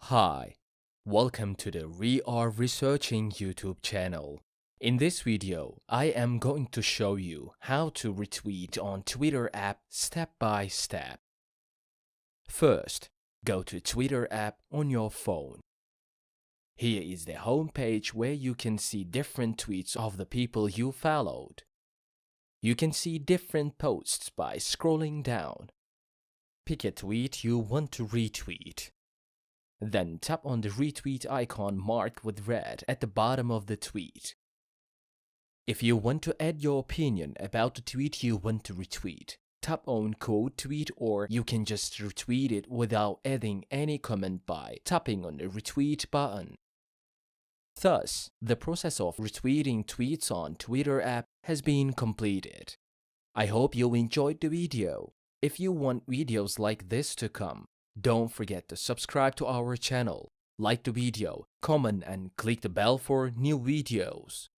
Hi, welcome to the We Are Researching YouTube channel. In this video, I am going to show you how to retweet on Twitter app step by step. First, go to Twitter app on your phone. Here is the home page where you can see different tweets of the people you followed. You can see different posts by scrolling down. Pick a tweet you want to retweet. Then tap on the retweet icon marked with red at the bottom of the tweet. If you want to add your opinion about the tweet you want to retweet, tap on quote tweet, or you can just retweet it without adding any comment by tapping on the retweet button. Thus, the process of retweeting tweets on Twitter app has been completed. I hope you enjoyed the video. If you want videos like this to come, don't forget to subscribe to our channel, like the video, comment and click the bell for new videos.